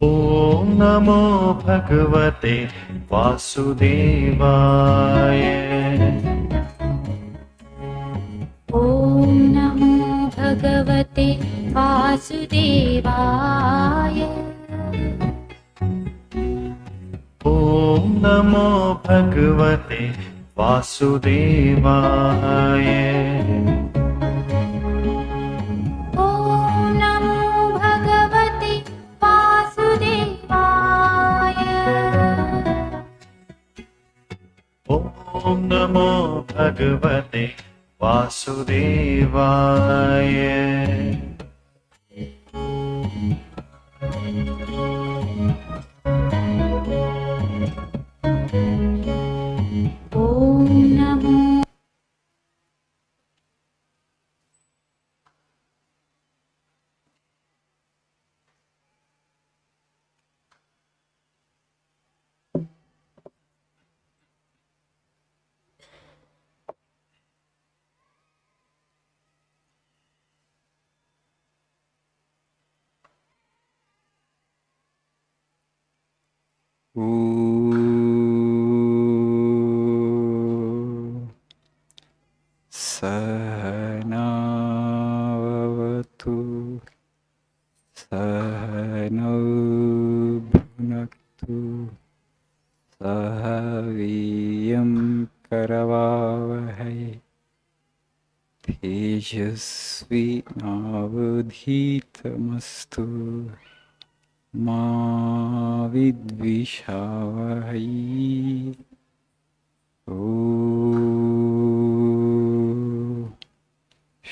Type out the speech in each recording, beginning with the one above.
ॐ नमो भगवते वासुदेवाय। ॐ नमो भगवते वासुदेवाय। ॐ नमो भगवते वासुदेवाय। ॐ नमो भगवते वासुदेवाय। ॐ नमो भगवते वासुदेवाय। ॐ नमो सहनावतु सहनौ भुनक्तु सह वीर्यं करवावहै तेजस्विनावधीतमस्तु मा विद्विषावहै। ॐ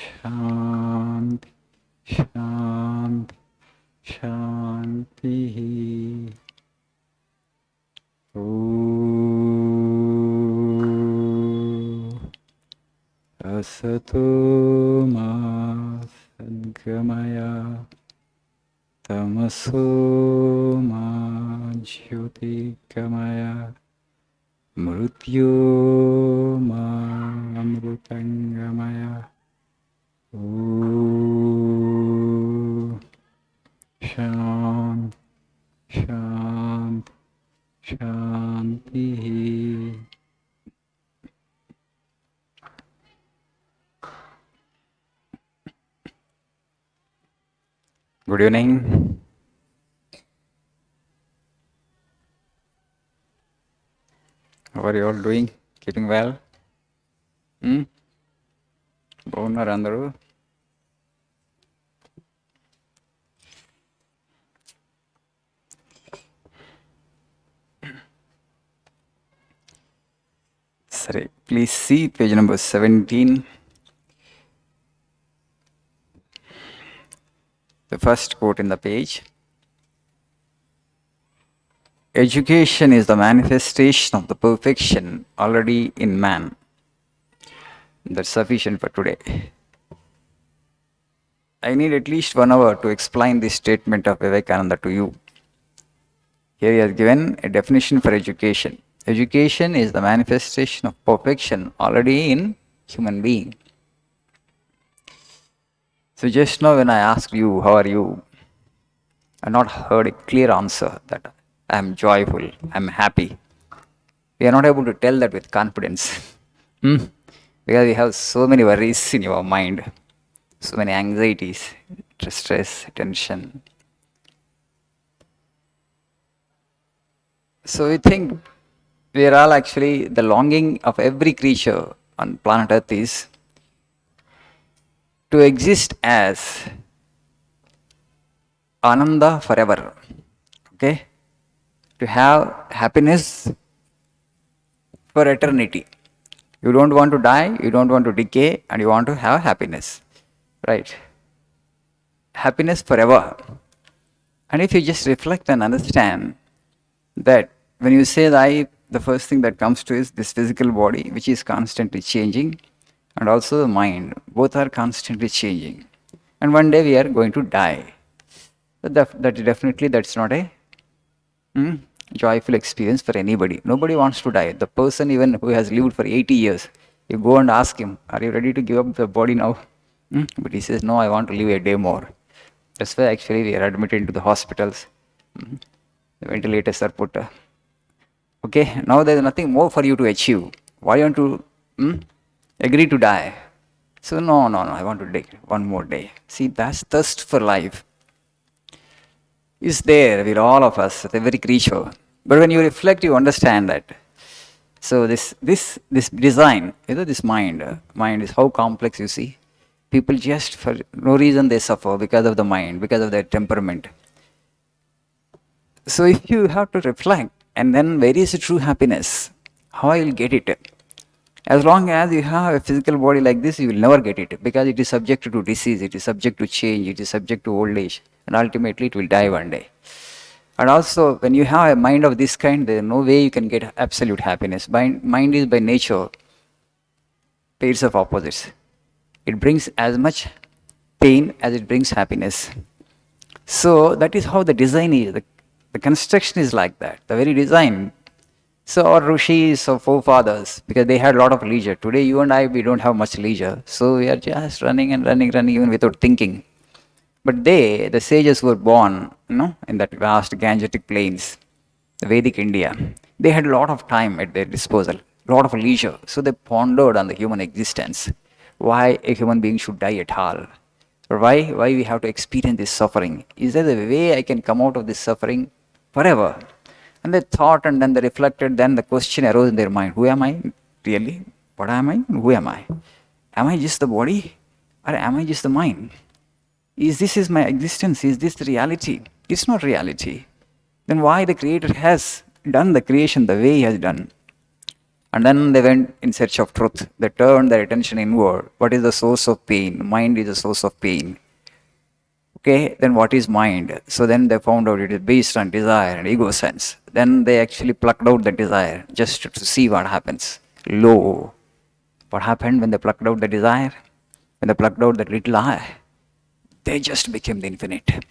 शान्ति शान्ति शान्तिः। ॐ असतो मा सद्गमय तमसो मा ज्योतिर्गमय मृत्योर्मामृतङ्गमय। ॐ शान्ति शान्ति शान्तिः। Good evening. How are you all doing? Keeping well? బాగున్నారు అందరూ? సరే, please see page number 17. The first quote in the page. Education is the manifestation of the perfection already in man. That's sufficient for today. I need at least 1 hour to explain this statement of Vivekananda to you. Here he has given a definition for education. Education is the manifestation of perfection already in human being. So just now when I asked you, how are you? I not heard a clear answer that I am joyful, I am happy. We are not able to tell that with confidence. Because we have so many worries in your mind, so many anxieties, stress, tension. So we think we are all actually, the longing of every creature on planet Earth is to exist as Ananda forever. Okay? To have happiness for eternity. You don't want to die, you don't want to decay, and you want to have happiness. Right? Happiness forever. And if you just reflect and understand that when you say that the first thing that comes to is this physical body, which is constantly changing, and also the mind, both are constantly changing. And one day we are going to die. That definitely, that's not a joyful experience for anybody. Nobody wants to die. The person even who has lived for 80 years, you go and ask him, are you ready to give up the body now? But he says, no, I want to live a day more. That's why actually we are admitted into the hospitals. The ventilators are put. Okay, now there is nothing more for you to achieve. Why you want to agree to die? So no, no, no, I want to take one more day. See, that's thirst for life is there with all of us, with every creature. But when you reflect, you understand that. So this design, this mind is how complex you see. People just for no reason they suffer because of the mind, because of their temperament. So if you have to reflect, and then where is the true happiness? How I will get it? As long as you have a physical body like this, you will never get it because it is subject to disease, it is subject to change, it is subject to old age, and ultimately it will die one day. And also, when you have a mind of this kind, there is no way you can get absolute happiness. Mind is by nature pairs of opposites. It brings as much pain as it brings happiness. So that is how the design is. The construction is like that. The very design. So our rishis, our forefathers, because they had a lot of leisure. Today, you and I, we don't have much leisure. So we are just running and running, running even without thinking. But they, the sages who were born, in that vast Gangetic plains, the Vedic India, they had a lot of time at their disposal, a lot of leisure. So they pondered on the human existence, why a human being should die at all, or why we have to experience this suffering. Is there a way I can come out of this suffering forever? And they thought and then they reflected, then the question arose in their mind, who am I really? What am I? Who am I? Am I just the body? Or am I just the mind? Is my existence? Is this the reality? It's not reality. Then why the Creator has done the creation the way He has done? And then they went in search of truth. They turned their attention inward. What is the source of pain? Mind is the source of pain. Okay, then what is mind? So then they found out it is based on desire and ego sense. Then they actually plucked out the desire just to see what happens. Lo, what happened when they plucked out the desire? When they plucked out that little I, they just became the infinite.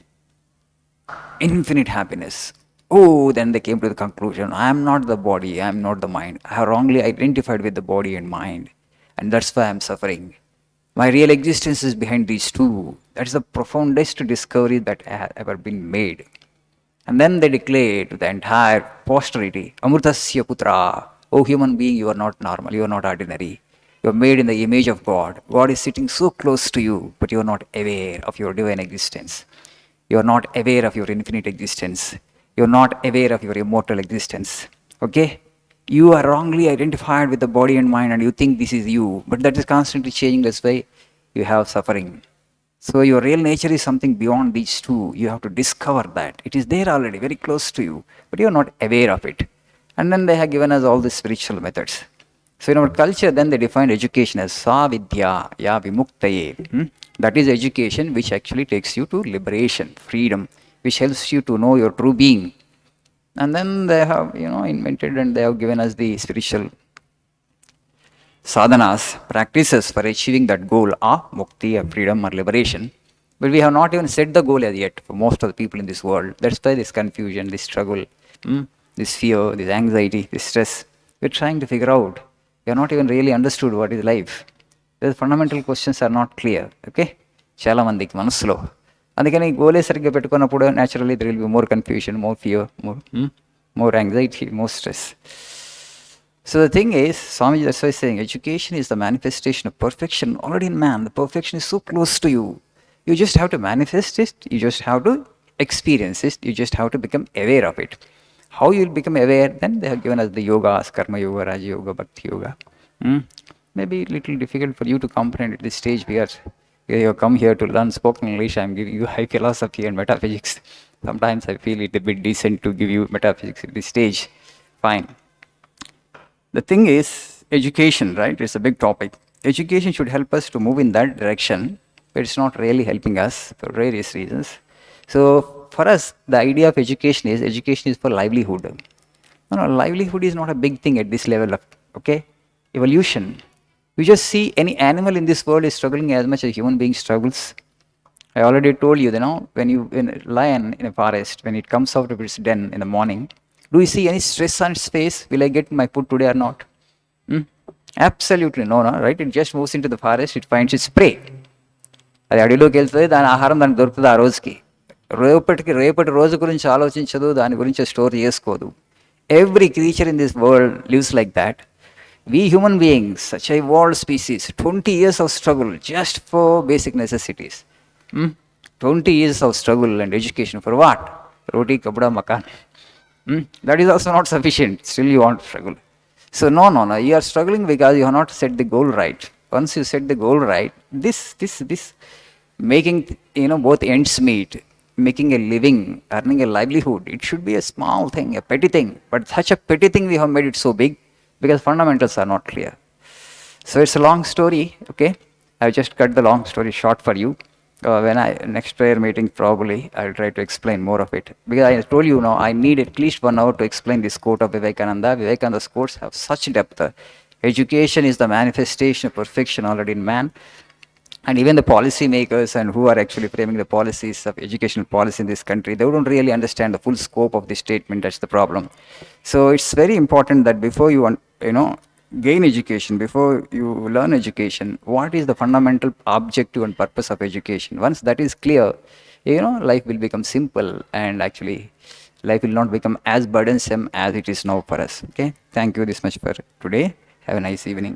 Infinite happiness. Oh, then they came to the conclusion, I am not the body, I am not the mind. I have wrongly identified with the body and mind. And that's why I am suffering. My real existence is behind these two. That's the profoundest discovery that has ever been made. And then they declare to the entire posterity, Amrutasya Putra, oh human being, you are not normal, you are not ordinary. You are made in the image of God. God is sitting so close to you, but you are not aware of your divine existence. You are not aware of your infinite existence. You are not aware of your immortal existence. Okay? You are wrongly identified with the body and mind and you think this is you, but that is constantly changing. That's why you have suffering. So your real nature is something beyond these two. You have to discover that. It is there already, very close to you, but you are not aware of it. And then they have given us all these spiritual methods. So in our culture, then they defined education as sa vidya ya vimuktaye. That is education which actually takes you to liberation, freedom, which helps you to know your true being. And then they have, invented and they have given us the spiritual sadhanas, practices for achieving that goal of mukti, of freedom or liberation. But we have not even set the goal as yet for most of the people in this world. That's why this confusion, this struggle, this fear, this anxiety, this stress. We're trying to figure out. We have not even really understood what is life. The fundamental questions are not clear. Okay? Chala mandiki manasulo. అందుకని గోలే సరిగ్గా పెట్టుకున్నప్పుడు naturally there will be more confusion, more fear, more anxiety, more stress. So the thing is, Swamiji, that's why he's saying education is the manifestation of perfection already in man. The perfection is so close to you. You just have to manifest it. You just have to experience it. You just have to become aware of it. How you will become aware? Then they have given us the yogas, karma yoga, raja yoga, bhakti yoga. Maybe a little difficult for you to comprehend at this stage because you have come here to learn spoken English. I'm giving you high philosophy and metaphysics. Sometimes I feel it a bit decent to give you metaphysics at this stage. Fine. The thing is, education, right? It's a big topic. Education should help us to move in that direction, but it's not really helping us for various reasons. So for us, the idea of education is for livelihood. No, livelihood is not a big thing at this level of, evolution. You just see any animal in this world is struggling as much as a human being struggles. I already told you, when a lion in a forest, when it comes out of its den in the morning, do you see any stress on its face? Will I get my food today or not? Absolutely no, right? It just moves into the forest, it finds its prey. అది అడవిలోకి వెళ్తుంది, దాని ఆహారం దానికి దొరుకుతుంది ఆ రోజుకి. రేపటి రోజు గురించి ఆలోచించదు, దాని గురించి స్టోర్ చేసుకోదు. Every creature in this world lives like that. We human beings, such a evolved species, 20 years of struggle just for basic necessities. 20 years of struggle and education for what? Roti, kapda, makan. That is also not sufficient. Still you want to struggle. So no. You are struggling because you have not set the goal right. Once you set the goal right, this making, both ends meet, making a living, earning a livelihood, it should be a small thing, a petty thing. But such a petty thing we have made it so big because fundamentals are not clear. So it's a long story, okay? I've just cut the long story short for you. When next prayer meeting, probably I'll try to explain more of it, because I told you now I need at least 1 hour to explain this quote of Vivekananda. Vivekananda's quotes have such depth. Education is the manifestation of perfection already in man. And even the policy makers and who are actually framing the policies of educational policy in this country, they don't really understand the full scope of this statement. That's the problem. So it's very important that before you gain education, before you learn education, what is the fundamental objective and purpose of education? Once that is clear, life will become simple, and actually life will not become as burdensome as it is now for us. Okay, thank you this much for today. Have a nice evening.